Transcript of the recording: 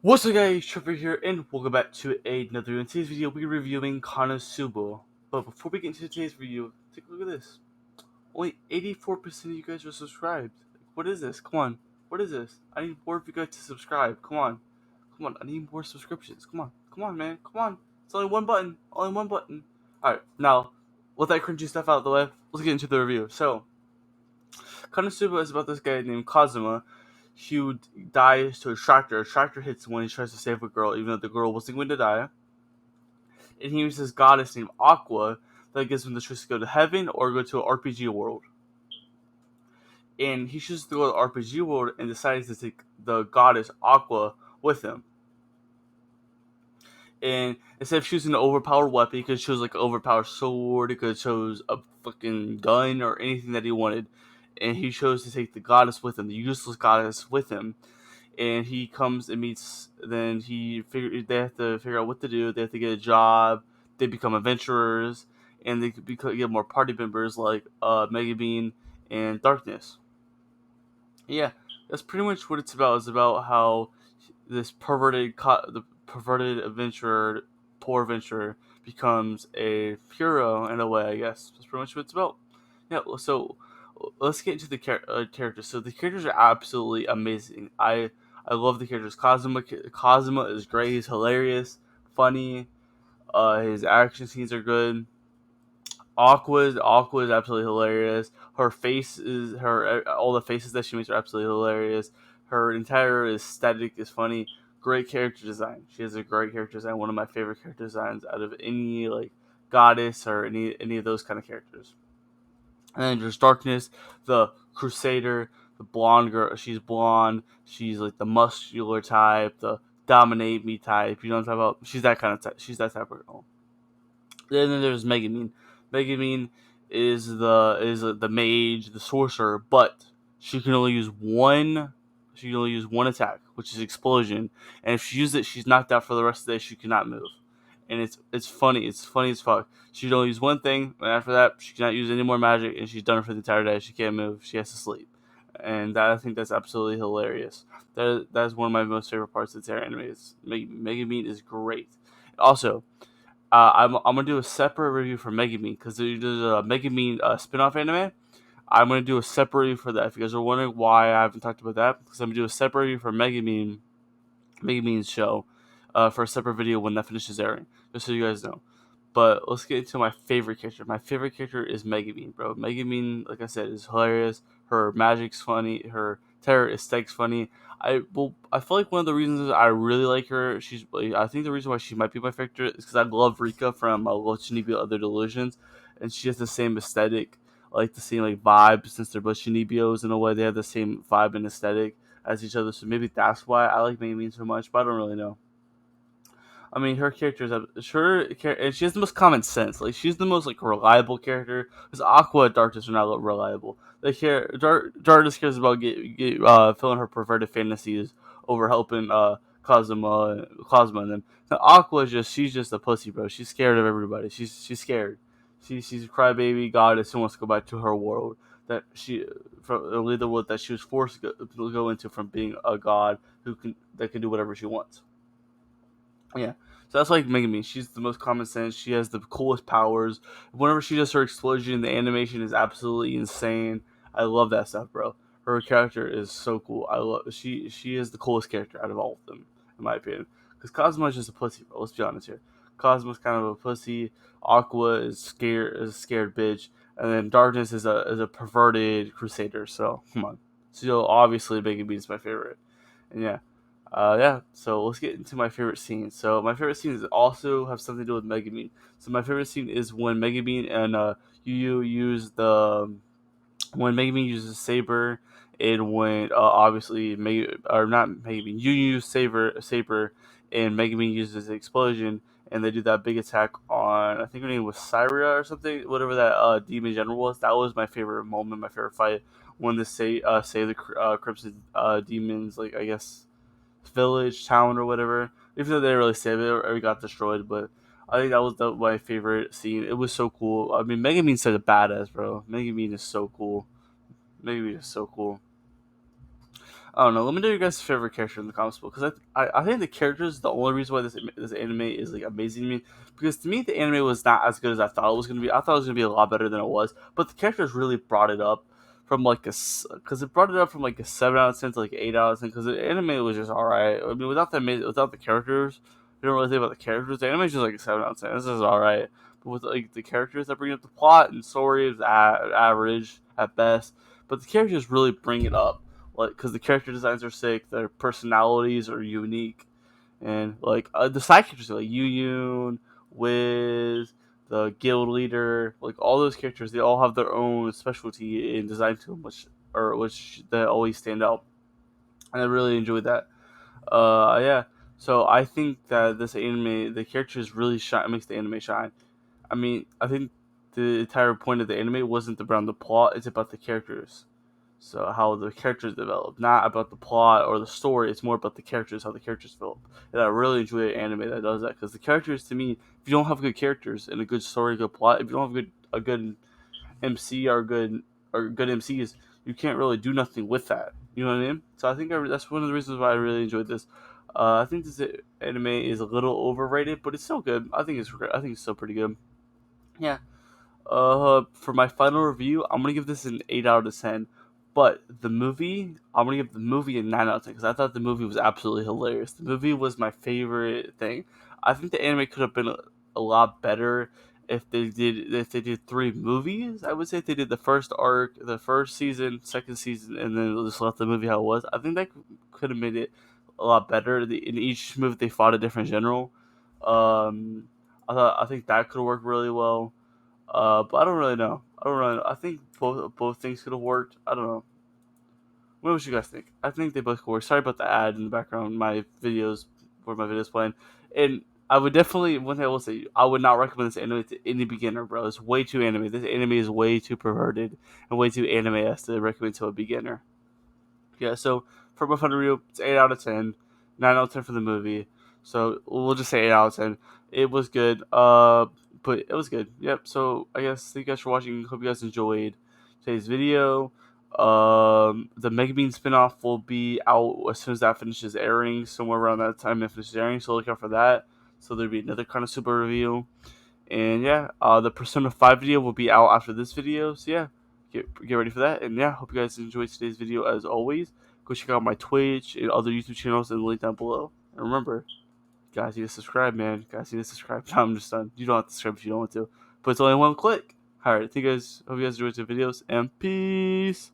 What's up guys, Trevor here, and welcome back to another video. In today's video, we're reviewing Konosuba. But before we get into today's review, take a look at this. Only 84% of you guys are subscribed. What is this? Come on. What is this? I need more of you guys to subscribe. Come on. Come on, I need more subscriptions. Come on. Come on, man. Come on. It's only one button. Only one button. Alright, now, with that cringy stuff out of the way, let's get into the review. So, Konosuba is about this guy named Kazuma who dies to a tractor. A tractor hits him when he tries to save a girl, even though the girl wasn't going to die. And he meets this goddess named Aqua that gives him the choice to go to heaven or go to an RPG world. And he chooses to go to the RPG world and decides to take the goddess Aqua with him. And instead of choosing an overpowered weapon, he could choose like an overpowered sword, he could choose a fucking gun or anything that he wanted. And he chose to take the goddess with him, the useless goddess with him. And he comes and meets. Then they have to figure out what to do. They have to get a job. They become adventurers, and they could get more party members like Megumin and Darkness. Yeah, that's pretty much what it's about. It's about how this the perverted adventurer, poor adventurer, becomes a hero in a way. I guess that's pretty much what it's about. Yeah. So let's get into the characters. So the characters are absolutely amazing. I love the characters. Kazuma is great. He's hilarious, funny. His action scenes are good. Aqua is absolutely hilarious. Her face is her all the faces that she makes are absolutely hilarious. Her entire aesthetic is funny. Great character design. She has a great character design. One of my favorite character designs out of any like goddess or any of those kind of characters. And then there's Darkness, the Crusader, the blonde girl. She's blonde. She's like the muscular type, the dominate me type. You know what I'm talking about? She's that kind of type. She's that type of girl. Then there's Megumin. Megumin is the mage, the sorcerer, but she can only use one. She can only use one attack, which is explosion. And if she uses it, she's knocked out for the rest of the day. She cannot move. And it's funny. It's funny as fuck. She can only use one thing, and after that, she cannot use any more magic, and she's done for the entire day. She can't move. She has to sleep. And I think that's absolutely hilarious. That is one of my most favorite parts of the entire anime. Megumin is great. Also, I'm gonna do a separate review for Megumin because there's a Megumin spin-off anime. I'm gonna do a separate review for that. If you guys are wondering why I haven't talked about that, because I'm gonna do a separate review for Megumin's show, for a separate video when that finishes airing, just so you guys know. But let's get into my favorite character. My favorite character is Megumin, bro. Megumin, like I said, is hilarious. Her magic's funny. Her terror aesthetic's funny. I feel like one of the reasons I really like her, I think the reason why she might be my favorite is because I love Rika from Lochinibi Other Delusions, and she has the same aesthetic, like the same like vibe. Since they're both Shinibios in a way, they have the same vibe and aesthetic as each other. So maybe that's why I like Megumin so much. But I don't really know. I mean, her character is and she has the most common sense. Like she's the most like reliable character. Because Aqua and Darkness are not reliable. Darkness cares about filling her perverted fantasies over helping Cosmo and them. Now, Aqua she's just a pussy, bro. She's scared of everybody. She's scared. She's a crybaby goddess who wants to go back to her world leave the world that she was forced to go into from being a god that can do whatever she wants. Yeah. So that's like Megami. She's the most common sense. She has the coolest powers. Whenever she does her explosion, the animation is absolutely insane. I love that stuff, bro. Her character is so cool. I love she is the coolest character out of all of them, in my opinion. Because Cosmo is just a pussy, bro. Let's be honest here. Cosmo's kind of a pussy. Aqua is a scared bitch, and then Darkness is a perverted crusader. So come on. So obviously Megami is my favorite, and yeah. Yeah, so let's get into my favorite scene. So my favorite scenes also have something to do with Megumin. So my favorite scene is when Megumin and Yu use when Megumin uses Saber, and when obviously or not Megumin, Yu uses Saber, and Megumin uses Explosion, and they do that big attack on, I think her name was Syria or something, whatever that demon general was. That was my favorite moment, my favorite fight when they save the Crimson demons, like I guess village, town, or whatever. Even though they didn't really save it or got destroyed, but I think that was my favorite scene. It was so cool. I mean, Megumin's such a badass, bro. Megumin is so cool. Megumin is so cool. I don't know. Let me know your guys' favorite character in the comics book, because I think the character is the only reason why this anime is like amazing to me. Because to me, the anime was not as good as I thought it was gonna be. I thought it was gonna be a lot better than it was, but the characters really brought it up from like because it brought it up from like a 7 out of 10 to like 8 out of 10. Because the anime was just alright. I mean, without the characters, you don't really think about the characters. The anime is just like a 7 out of 10. This is alright, but with like the characters that bring up the plot and story is average at best. But the characters really bring it up, like because the character designs are sick, their personalities are unique, and like the side characters like Yu Wiz, the guild leader, like all those characters, they all have their own specialty in design to them, which they always stand out, and I really enjoyed that. Yeah. So I think that this anime, the characters really shine, makes the anime shine. I mean, I think the entire point of the anime wasn't around the plot; it's about the characters. So how the characters develop, not about the plot or the story. It's more about the characters, how the characters develop. And I really enjoy an anime that does that, because the characters, to me, if you don't have good characters and a good story, good plot, if you don't have a good MC or good MCs, you can't really do nothing with that. You know what I mean? So I think that's one of the reasons why I really enjoyed this. I think this anime is a little overrated, but it's still good. I think it's still pretty good. Yeah. For my final review, I'm gonna give this an 8 out of 10. But the movie, I'm gonna give the movie a 9 out of 10, because I thought the movie was absolutely hilarious. The movie was my favorite thing. I think the anime could have been a lot better if they did 3 movies. I would say if they did the first arc, the first season, second season, and then just left the movie how it was. I think that could have made it a lot better. In each movie, they fought a different general. Um, I think that could have worked really well. But I don't really know. I don't really know. I think both things could have worked. I don't know. What would you guys think? I think they both could work. Sorry about the ad in the background. My videos playing, and I would definitely one thing I will say, I would not recommend this anime to any beginner, bro. It's way too anime. This anime is way too perverted and way too anime as to recommend to a beginner. Yeah, so for my fun review, it's 8 out of 10, 9 out of 10 for the movie. So we'll just say 8 out of 10. It was good. But it was good. Yep. So I guess thank you guys for watching. Hope you guys enjoyed today's video. The Megumin spinoff will be out as soon as that finishes airing, somewhere around that time it finishes airing. So look out for that. So there'll be another Konosuba review. And yeah, the Persona 5 video will be out after this video. So yeah, get ready for that. And yeah, hope you guys enjoyed today's video as always. Go check out my Twitch and other YouTube channels in the link down below. And remember, guys, need to subscribe, man. Guys, need to subscribe. No, I'm just done. You don't have to subscribe if you don't want to. But it's only one click. Alright, thank you guys. Hope you guys enjoyed the videos. And peace.